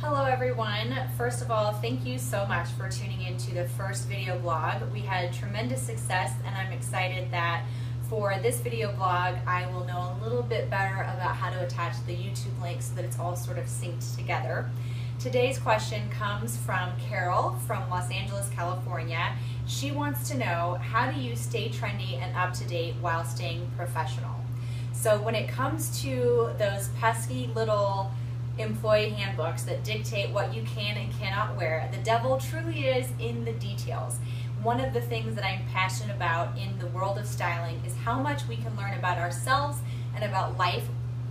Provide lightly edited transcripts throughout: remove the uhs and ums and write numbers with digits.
Hello everyone. First of all, thank you so much for tuning into the first video blog. We had tremendous success and I'm excited that for this video blog I will know a little bit better about how to attach the YouTube link so that it's all sort of synced together. Today's question comes from Carol from Los Angeles, California. She wants to know, how do you stay trendy and up to date while staying professional? So when it comes to those pesky little employee handbooks that dictate what you can and cannot wear, the devil truly is in the details. One of the things that I'm passionate about in the world of styling is how much we can learn about ourselves and about life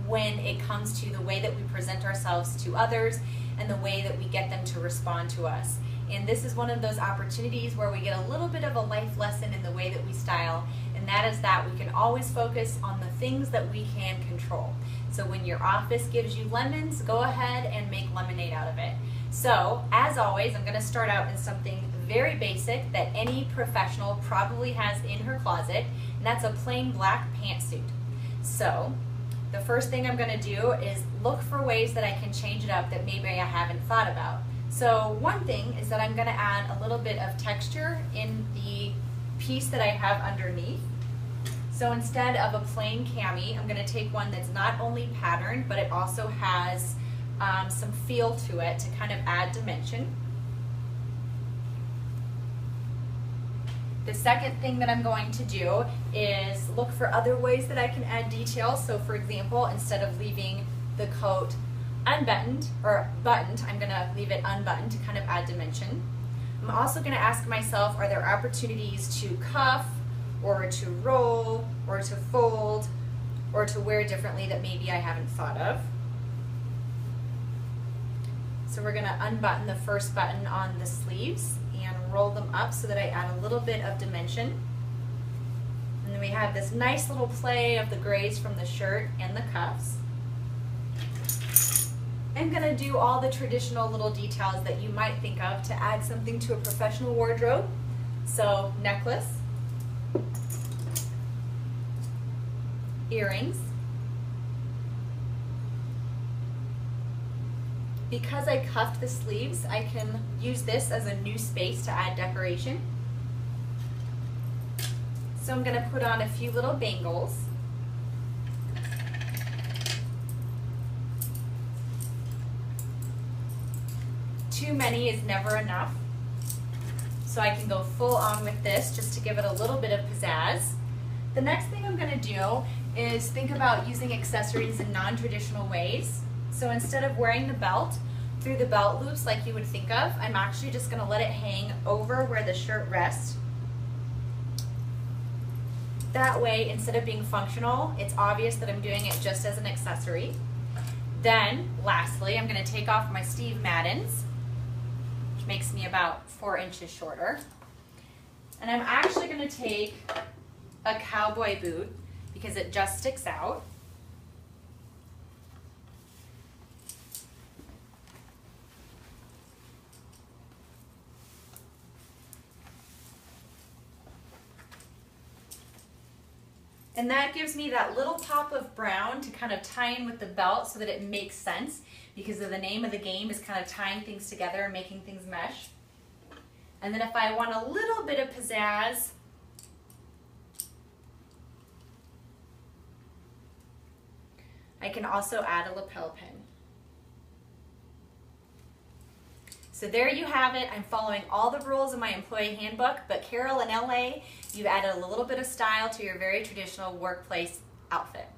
when it comes to the way that we present ourselves to others and the way that we get them to respond to us. And this is one of those opportunities where we get a little bit of a life lesson in the way that we style, and that is that we can always focus on the things that we can control. So when your office gives you lemons, go ahead and make lemonade out of it. So as always, I'm going to start out in something very basic that any professional probably has in her closet, and that's a plain black pantsuit. So the first thing I'm going to do is look for ways that I can change it up that maybe I haven't thought about. So one thing is that I'm going to add a little bit of texture in the piece that I have underneath. So instead of a plain cami, I'm going to take one that's not only patterned, but it also has some feel to it to kind of add dimension. The second thing that I'm going to do is look for other ways that I can add detail. So for example, instead of leaving the coat unbuttoned or buttoned, I'm going to leave it unbuttoned to kind of add dimension. I'm also going to ask myself, are there opportunities to cuff or to roll or to fold or to wear differently that maybe I haven't thought of? So we're going to unbutton the first button on the sleeves and roll them up so that I add a little bit of dimension. And then we have this nice little play of the grays from the shirt and the cuffs. I'm going to do all the traditional little details that you might think of to add something to a professional wardrobe. So necklace, earrings. Because I cuffed the sleeves, I can use this as a new space to add decoration. So I'm going to put on a few little bangles. Too many is never enough. So I can go full on with this just to give it a little bit of pizzazz. The next thing I'm going to do is think about using accessories in non-traditional ways. So instead of wearing the belt through the belt loops like you would think of, I'm actually just going to let it hang over where the shirt rests. That way, instead of being functional, it's obvious that I'm doing it just as an accessory. Then, lastly, I'm going to take off my Steve Maddens, which makes me about 4 inches shorter. And I'm actually going to take a cowboy boot because it just sticks out. And that gives me that little pop of brown to kind of tie in with the belt so that it makes sense, because of the name of the game is kind of tying things together and making things mesh. And then if I want a little bit of pizzazz, I can also add a lapel pin. So there you have it. I'm following all the rules in my employee handbook, but Carol in LA, you've added a little bit of style to your very traditional workplace outfit.